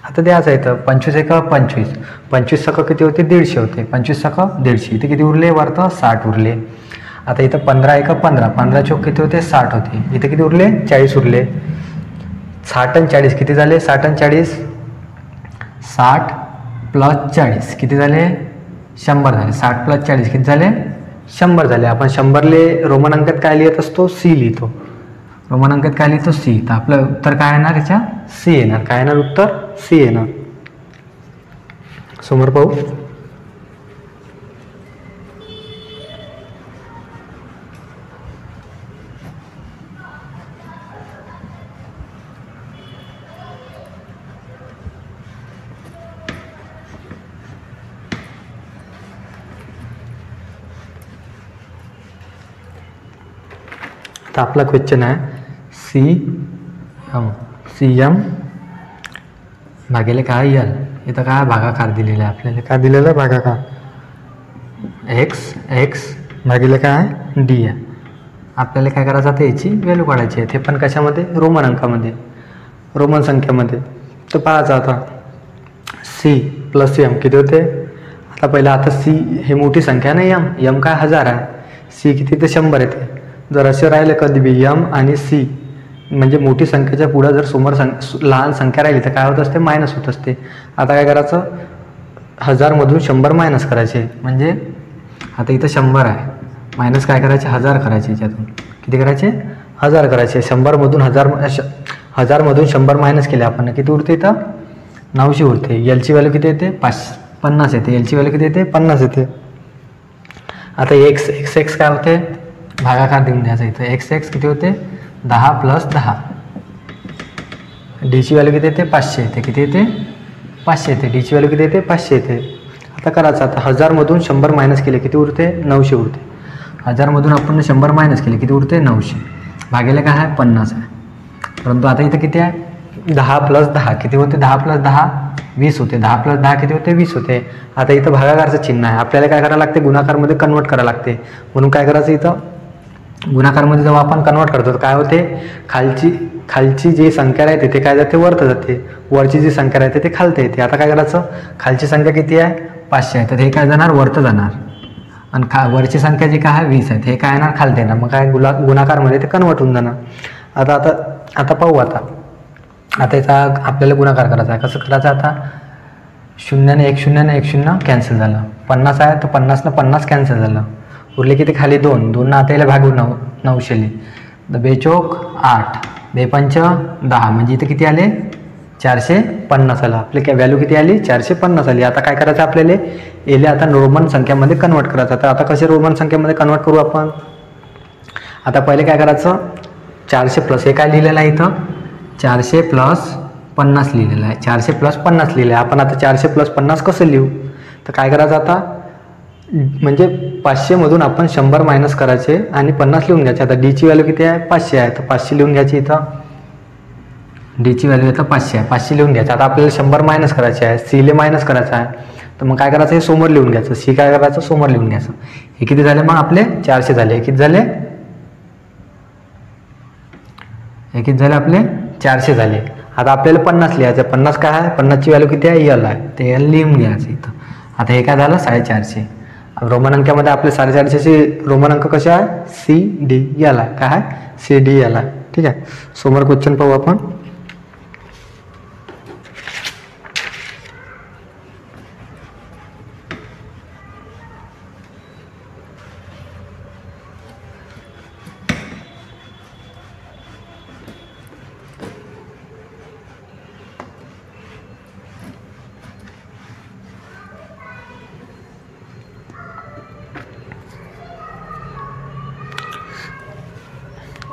आता द्यायचं इथं 25 एक 25, 25 सक किती होते 150 होते, 25 सक 150, इथे किती उरले वरतं 60 उरले. आता इथं 15 एक 15, 15 चौक किती होते 60 होते, इथे किती उरले 40 उरले. 60 आणि 40 किती झाले 60 आणि 40, 60 प्लस 40 किती झाले 100 झाले, 60 प्लस 40 किती झाले 100 झाले. आपण 100ले रोमन अंकात काय लिहित असतो सी लिहितो, रोमन अंकात काय लिहितो सी, तर आपलं उत्तर काय येणार याच्या सी येणार. काय येणार उत्तर सी येणार. समोर पाहू. आता आपला क्वेश्चन आहे सी एम भागिले काय यल, इथं काय भागाकार दिलेला आहे आपल्याला, काय दिलेलं आहे भागाकार, एक्स भागिले काय डी आहे. आपल्याला काय करायचं आता याची व्हॅल्यू काढायची आहे, ते पण कशामध्ये रोमन अंकामध्ये रोमन संख्येमध्ये. तर पाहायचं आता सी प्लस एम किती होते. आता पहिला आता सी हे मोठी संख्या नाही, एम काय 1000 आहे, सी किती ते 100 येते. जर असे राहिले कधी बी एम आणि सी म्हणजे मोठी संख्येच्या पुढं जर समोर लहान संख्या राहिली तर काय होत असते मायनस होत असते. आता काय करायचं 1000मधून 100 मायनस करायचे, म्हणजे आता इथं 100 आहे मायनस काय करायचे 1000 करायचे, याच्यातून किती करायचे 1000 करायचे. 100मधून 1000मधून 100 मायनस केले आपण किती उरते इथं 900 उरते. एलची व्हॅल्यू किती येते 50 येते, एलची व्हॅल्यू किती येते 50 येते. आता एक्स काय होते भागाकार देऊन द्यायचा इथं एक्स किती होते 10 प्लस 10, डीची व्हॅल्यू किती येते 500 येते, किती येते 500 येते, डीची व्हॅल्यू किती येते 500 येते. आता करायचं आता 1000मधून 100 मायनस केले किती उरते 900 उरते. 1000मधून आपण 100 मायनस केले किती उरते 900, भागिले काय आहे 50 आहे. परंतु आता इथं किती आहे 10 प्लस 10 किती होते 10 प्लस 10 20 होते, 10 प्लस 10 किती होते 20 होते. आता इथं भागाकारचं चिन्ह आहे, आपल्याला काय करायला लागते गुणाकारमध्ये कन्वर्ट करायला लागते. म्हणून काय करायचं इथं गुणाकारमध्ये जेव्हा आपण कन्वर्ट करतो तर काय होते खालची जी संख्या राहते ते काय जाते वरत जाते, वरची जी संख्या राहते ते खालते येते. आता काय करायचं खालची संख्या किती आहे 500 आहे तर हे काय जाणार वरत जाणार, आणि वरची संख्या जी काय आहे 20 आहे हे काय येणार खालते येणार, मग काय गुणाकारमध्ये ते कन्वर्ट होऊन जाणार. आता पाहू आता याचा आपल्याला गुणाकार करायचा आहे. कसं करायचं आता 0 ने 1 0 कॅन्सल झालं, 50 आहे तर 50 न 50 कॅन्सल झालं, उरले किती खाली 2 ना आता याला भागून 900 बेचोक 8 बेपंच 10 म्हणजे इथे किती आले 450 आला. आपली काय व्हॅल्यू किती आली 450 आली. आता काय करायचं आपल्याला याला आता रोमन संख्यामध्ये कन्वर्ट करायचं. तर आता कसे रोमन संख्येमध्ये कन्वर्ट करू आपण. आता पहिले काय करायचं 400 प्लस हे काय लिहिलेलं आहे इथं 400 प्लस 50 लिहिलेलं आहे, 400 प्लस 50 लिहिलं आहे. आपण आता 400 प्लस 50 कसं लिहू तर काय करायचं आता म्हणजे 500मधून आपण 100 मायनस करायचे आणि 50 लिहून घ्यायचे. आता डीची व्हॅल्यू किती आहे 500 आहे तर 500 लिहून घ्यायची इथं, डीची व्हॅल्यू इथं 500 आहे 500 लिहून घ्यायचं. आता आपल्याला 100 मायनस करायचे आहे, सीले मायनस करायचं आहे तर मग काय करायचं हे समोर लिहून घ्यायचं, सी काय करायचं समोर लिहून घ्यायचं. हे किती झाले मग आपले 400 झाले, हे किती झाले आपले 400 झाले. आता आपल्याला 50 लिहायचं, 50 काय आहे 50ची व्हॅल्यू किती आहे यल आहे ते यल लिहून घ्यायचं इथं. आता हे काय झालं 450. रोमन अंकामध्ये आपले 450चे रोमन अंक कसे आहे CD यल आहे, काय आहे CD यल आहे. ठीक आहे, समोर क्वेश्चन पाहू आपण.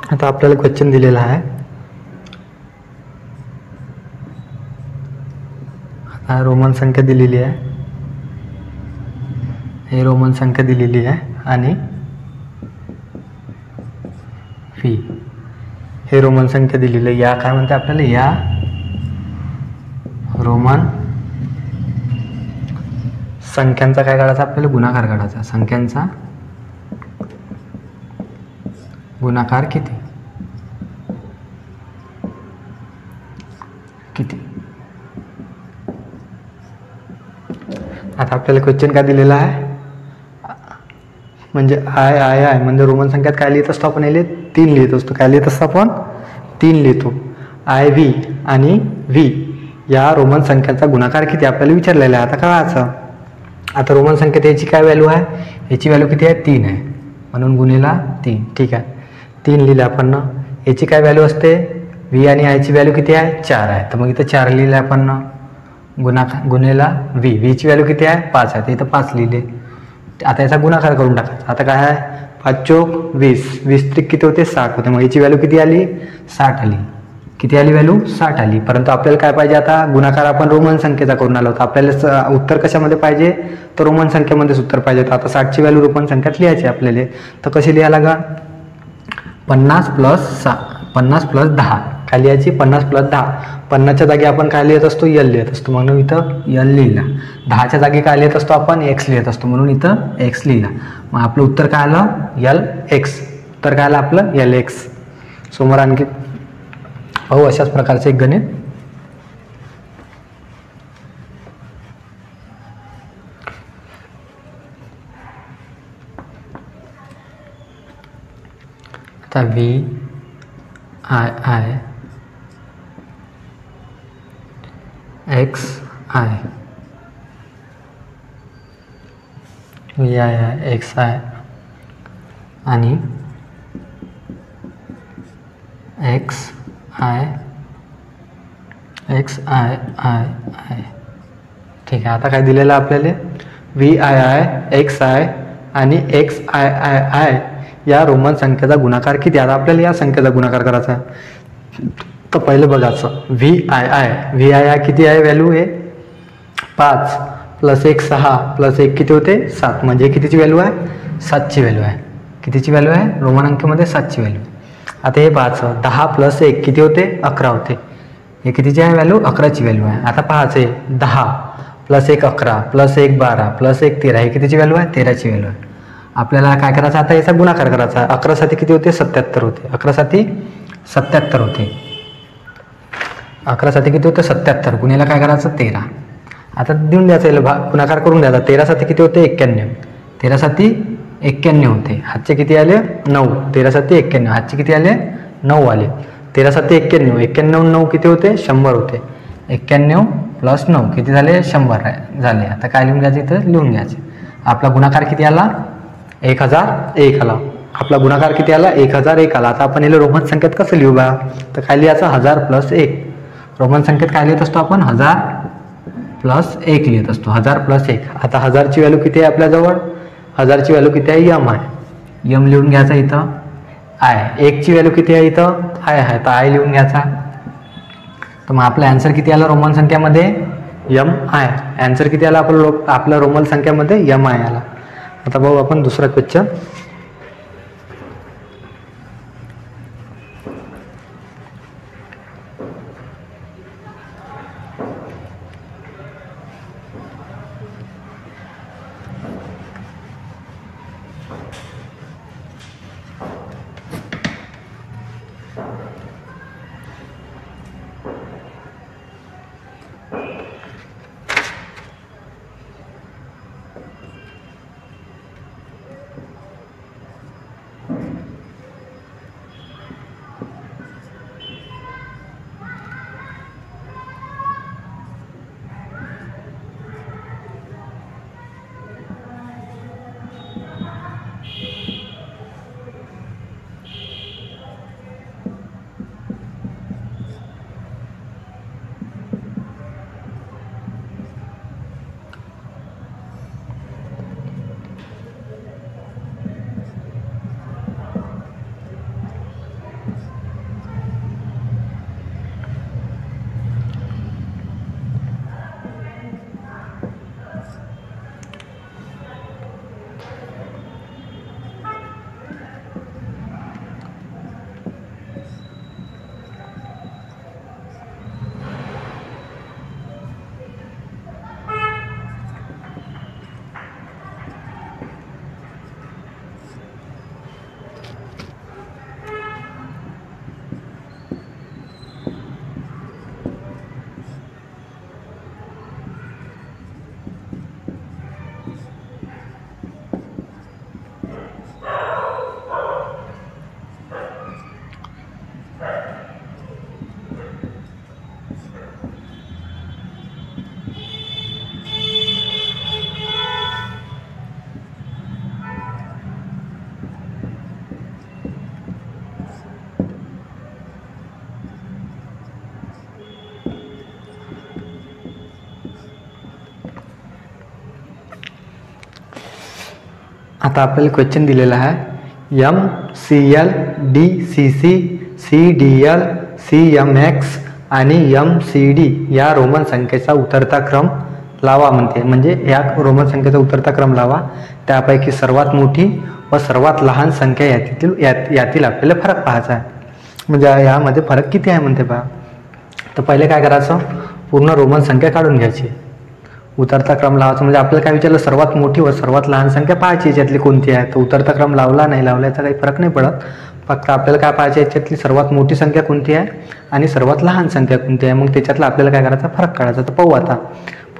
आता आपल्याला क्वेश्चन दिलेला आहे, आता रोमन संख्या दिलेली आहे, हे रोमन संख्या दिलेली आहे आणि फी हे रोमन संख्या दिलेली आहे. या काय म्हणते आपल्याला, या रोमन संख्यांचा काय काढायचा आपल्याला, गुणाकार काढायचा. संख्यांचा गुणाकार किती किती. आता आपल्याला क्वेश्चन काय दिलेला आहे, म्हणजे आय आय आय म्हणजे रोमन संख्यात काय लिहित असतो आपण, याले 3 लिहित असतो. काय लिहित असतो आपण, 3 लिहितो. आय व्ही आणि व्ही या रोमन संख्यांचा गुणाकार किती आपल्याला विचारलेला आहे. आता कळायचं, आता रोमन संख्येत याची काय व्हॅल्यू आहे, याची व्हॅल्यू किती आहे, 3 आहे, म्हणून गुणिला 3. ठीक आहे, 3 लिहिले आपण. याची काय व्हॅल्यू असते, व्ही आणि आयची व्हॅल्यू किती आहे, 4 आहे, तर मग इथं 4 लिहिले आपण. गुणिला व्ही, व्हीची व्हॅल्यू किती आहे, 5 आहे, तर इथं 5 लिहिले. आता याचा गुणाकार करून टाकायचा. आता काय आहे, 5 चोक 20, 20 त्रिक किती होते, 60 होते. मग याची व्हॅल्यू किती आली, 60 आली. किती आली व्हॅल्यू, 60 आली. परंतु आपल्याला काय पाहिजे, आता गुणाकार आपण रोमन संख्येचा करून आलो होता, आपल्याला उत्तर कशामध्ये पाहिजे, तर रोमन संख्येमध्येच उत्तर पाहिजे होतं. आता 60ची व्हॅल्यू रोमन संख्यात लिहायची आपल्याला, तर कशी लिहायला लागा, 50 + 10 काय लिहायची, 50 + 10. 50च्या जागी आपण काय लिहित असतो, यल लिहित असतो, म्हणून इथं यल लिहिला. 10च्या जागी काय लिहित असतो आपण, एक्स लिहित असतो, म्हणून इथं एक्स लिहिला. मग आपलं उत्तर काय आलं, यल एक्स. उत्तर काय आलं आपलं, यल एक्स. समोर आणखी पाहू अशाच प्रकारचे एक गणित. आता V I I X I, V I I X I आणि एक्स आय आय आय. ठीक आहे, आता काय दिलेलं आपल्याला, V I I X I आणि एक्स आय आय आय या रोमन संख्येचा गुणाकार किती. आता आपल्याला या संख्येचा गुणाकार करायचा आहे. तर पहिलं बघायचं, व्ही आय आय किती आहे, व्हॅल्यू आहे 5 + 1 6 + 1 किती होते, 7. म्हणजे कितीची व्हॅल्यू आहे, 7ची व्हॅल्यू आहे. कितीची व्हॅल्यू आहे, रोमन अंकीमध्ये 7ची व्हॅल्यू. आता हे पाहायचं, 10 + 1 किती होते, 11 होते. हे कितीची आहे व्हॅल्यू, 11ची व्हॅल्यू आहे. आता पाहायचं, 10 + 1 11 + 1 12 + 1 13 हे कितीची व्हॅल्यू आहे, 13ची व्हॅल्यू आहे. आपल्याला काय करायचं, आता याचा गुणाकार करायचा. 11 साठी किती होते, 77 होते. 11 साठी 77 होते. 11 साठी किती होते, 77. गुन्ह्याला काय करायचं, 13. आता देऊन द्यायचं, याला गुणाकार करून द्यायचा. 13 साठी किती होते, 91. 13 साठी 91 होते. हातचे किती आले, 9. 13 साठी 91, हातचे किती आले, 9 आले. 13 साठी 91, 91 9 किती होते, 100 होते. 91 + 9 किती झाले, 100 झाले. आता काय लिहून घ्यायचं, इथं लिहून घ्यायचे. आपला गुणाकार किती आला, 1001 आला. आपला गुणाकार किती आला, 1001 आला. आता आपण याला रोमन संख्येत कसं लिहू बा, तर काय लिहायचं, 1000 + 1. रोमन संख्येत काय लिहित असतो आपण, 1000 + 1 लिहित असतो. 1000 + 1. आता 1000ची व्हॅल्यू किती आहे आपल्याजवळ, 1000ची व्हॅल्यू किती आहे, यम आहे. यम लिहून घ्यायचा इथं. आय 1ची व्हॅल्यू किती आहे, इथं आय आहे, तर आय लिहून घ्यायचा. तर मग आपला आन्सर किती आला रोमन संख्यामध्ये, यम आय. आन्सर किती आला आपल्या रोमन संख्यामध्ये, यम आय आला. आता बघू आपण दुसरा क्वेश्चन. आता आपल्याला क्वेश्चन दिलेला आहे MCL DCC CDL CMX आणि MCD या रोमन संख्येचा उतरता क्रम लावा म्हणते. म्हणजे या रोमन संख्येचा उतरता क्रम लावा, त्यापैकी सर्वात मोठी व सर्वात लहान संख्या यातील आपल्याला फरक पाहायचा आहे. म्हणजे यामध्ये फरक किती आहे म्हणते पहा. तर पहिले काय करायचं, पूर्ण रोमन संख्या काढून घ्यायची, उतरता क्रम लावायचा. म्हणजे आपल्याला काय विचारलं, सर्वात मोठी व सर्वात लहान संख्या पाहायची याच्यातली कोणती आहे. तर उतरता क्रम लावला नाही लावला याचा काही फरक नाही पडत, फक्त आपल्याला काय पाहायचं याच्यातली सर्वात मोठी संख्या कोणती आहे आणि सर्वात लहान संख्या कोणती आहे. मग त्याच्यातला आपल्याला काय करायचा, फरक काढायचा. तर पाहू आता.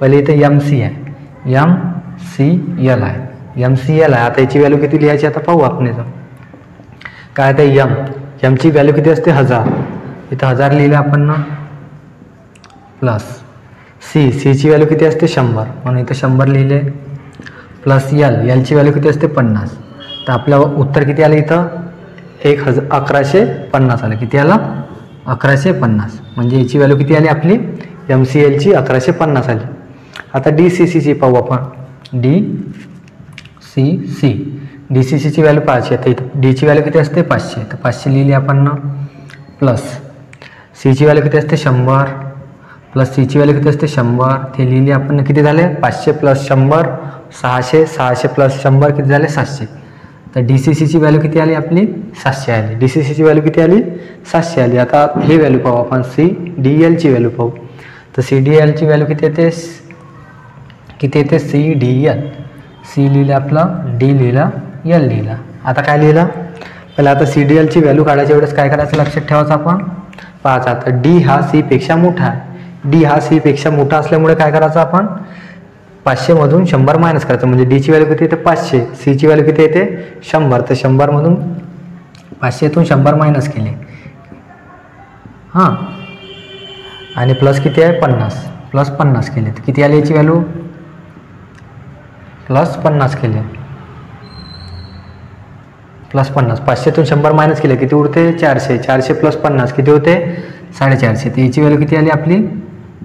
पहिले इथे MC आहे, MCL आहे, MCL आहे. आता याची व्हॅल्यू किती लिहायची आता पाहू आपण. याचं काय आता Mची व्हॅल्यू किती असते 1000, इथं 1000 लिहिले आपण ना. प्लस Cची व्हॅल्यू किती असते 100, म्हणून इथं 100 लिहिले. प्लस Lची व्हॅल्यू किती असते 50. तर आपलं उत्तर किती आलं इथं 1150 आलं. किती आलं 1150. म्हणजे याची व्हॅल्यू किती आली आपली MCLची 1150 आली. आता DCCची पाहू आपण. DCCची व्हॅल्यू पाहायची. आता इथं Dची व्हॅल्यू किती असते 500, तर 500 लिहिली आपण ना. प्लस Cची व्हॅल्यू किती असते 100, प्लस Cची व्हॅल्यू किती असते 100, ते लिहिली आपण. किती झाले 500 प्लस 100 600, 600 प्लस 100 किती झाले 700. तर DCCची व्हॅल्यू किती आली आपली 700 आली. DCCची व्हॅल्यू किती आली 700 आली. आता ही व्हॅल्यू पाहू आपण, CDLची व्हॅल्यू पाहू. तर CDLची व्हॅल्यू किती येते CDL. C लिहिलं आपलं, D लिहिलं, L लिहिलं. आता काय लिहिलं पहिला. आता CDLची व्हॅल्यू काढायच्या वेळेस काय करायचं लक्षात ठेवायचं आपण. पाहायचा आता D हा C पेक्षा मोठा आहे. D हा C पेक्षा मोठा असल्यामुळे काय करायचं आपण 500 मधून 100 मायनस करायचं. म्हणजे Dची व्हॅल्यू किती येते 500, Cची व्हॅल्यू किती येते 100. तर 100 मधून 500तून 100 मायनस केले हां, आणि प्लस किती आहे 50, प्लस 50 केले. तर किती आली याची व्हॅल्यू प्लस 50 केले. प्लस 50, 500तून 100 मायनस केले किती उरते 400. 400 प्लस 50 किती होते 450. तर याची व्हॅल्यू किती आली आपली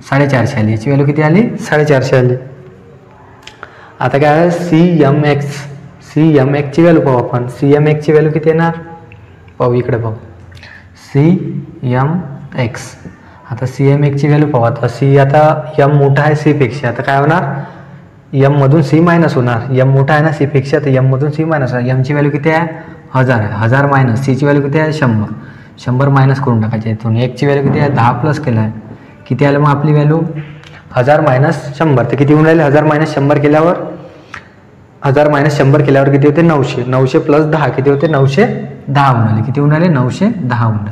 450 आली. याची व्हॅल्यू किती आली 450 आली. आता काय आहे CMXची व्हॅल्यू पाहू आपण. CMXची व्हॅल्यू किती येणार पाहू, इकडे पाहू. CMX. आता CMXची व्हॅल्यू पाहू. आता C आता M मोठा आहे C पेक्षा. आता काय होणार M मधून C मायनस होणार. M मोठा आहे ना C पेक्षा, तर M मधून C मायनस होणार. Mची व्हॅल्यू किती आहे 1000 आहे. 1000 मायनस Cची व्हॅल्यू किती आहे 100. 100 मायनस करून टाकायची. इथून 1ची व्हॅल्यू किती आहे 10 प्लस केलं आहे. किती आलं मग आपली व्हॅल्यू 1000 मायनस 100. तर किती होऊन राहिले 1000 मायनस 100 केल्यावर 1000 मायनस 100 केल्यावर किती होते 900. 900 प्लस 10 किती होते 910 होऊन आले. किती होऊन आले 910 होऊन आले.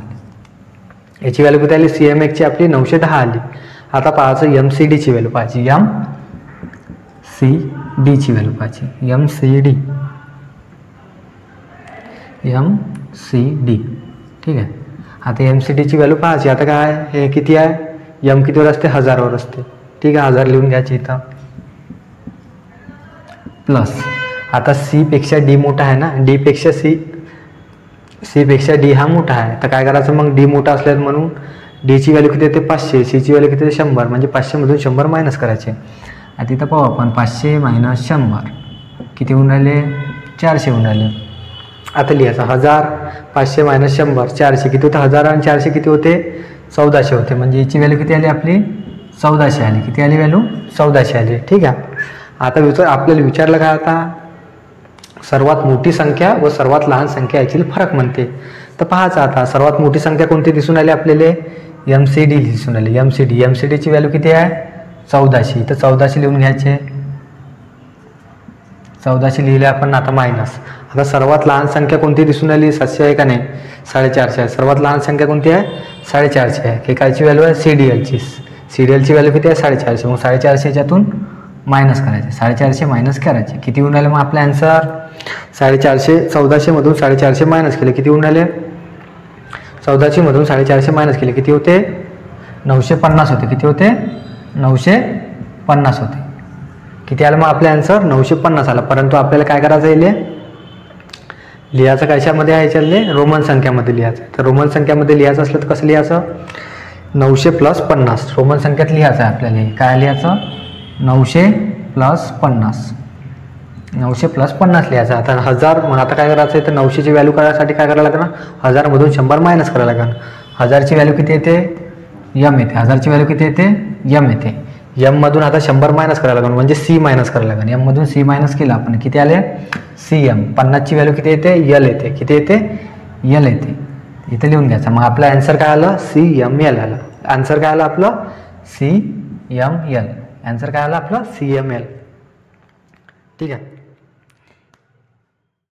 याची व्हॅल्यू किती आली CMXची आपली 910 आली. आता पाहायचं MCDची व्हॅल्यू पाहायची. MCDची व्हॅल्यू पाहायची. MCD ठीक आहे. आता MCDची व्हॅल्यू पाहायची. आता काय हे किती आहे M कितीवर असते 1000 वर असते. ठीक आहे 1000 लिहून घ्यायची इथं. प्लस आता C पेक्षा D मोठा आहे ना, D पेक्षा C पेक्षा D हा मोठा आहे. तर काय करायचं मग D मोठा असल्यास म्हणून Dची व्हॅल्यू किती येते 500, Cची व्हॅल्यू किती येते 100. म्हणजे 500 मधून 100 मायनस करायचे. आता इथं पाहू आपण 500 मायनस 100 किती होऊन राहिले 400 होऊन राहिले. आता लिहायचं 1000 500 मायनस 100 400 किती होतं 1000 आणि 400 किती होते 1400 होते. म्हणजे याची व्हॅल्यू किती आली आपली 1400 आली. किती आली व्हॅल्यू 1400 आली. ठीक आहे. आता आपल्याला विचारलं काय आता सर्वात मोठी संख्या व सर्वात लहान संख्या यातील फरक म्हणते. तर पाहायचं आता सर्वात मोठी संख्या कोणती दिसून आली आपल्याला MCD दिसून आली. MCDची व्हॅल्यू किती आहे 1400. तर 1400 लिहून घ्यायचे. 1400 लिहिले आपण. आता मायनस. आता सर्वात लहान संख्या कोणती दिसून आली 700 आहे का नाही 450 आहे. सर्वात लहान संख्या कोणती आहे 450 आहे. हे कायची व्हॅल्यू आहे CDLची व्हॅल्यू किती आहे 450. मग 450 याच्यातून मायनस करायचे. 450 मायनस करायचे. किती होऊन आले मग आपले आन्सर 450. 1400 मधून 450 मायनस केले किती होऊन आले 1400 मधून 450 मायनस केले किती होते 950 होते. किती होते 950 होते. किती आलं मग आपले आन्सर 950 आला. परंतु आपल्याला काय करायचं आहे लिहायचं कशामध्ये आहे याच्यातले रोमन संख्यामध्ये लिहायचं. तर रोमन संख्यामध्ये लिहायचं असलं तर कसं लिहायचं 900 प्लस 50 रोमन संख्यात लिहायचं आहे आपल्याला. काय लिहायचं 900 प्लस 50 900 प्लस 50 लिहायचं. आता 1000, मग आता काय करायचं आहे तर 900ची व्हॅल्यू करायसाठी काय करायला लागणार, 1000मधून 100 मायनस करायला लागणार. 1000ची व्हॅल्यू किती येते, यम येते. 1000ची व्हॅल्यू किती येते, यम येते. यममधून आता 100 मायनस करायला लागणार, म्हणजे सी मायनस करायला लागणार. यममधून सी मायनस केलं आपण, किती आले, सी एम. 50ची व्हॅल्यू किती येते, यल येते. किती येते, यल येते. इथे लिहून घ्यायचं. मग आपलं आन्सर काय आलं, सी एम एल आलं. आन्सर काय आलं आपलं, सी एम एल. आन्सर काय आलं आपलं, सी एम एल. ठीक आहे.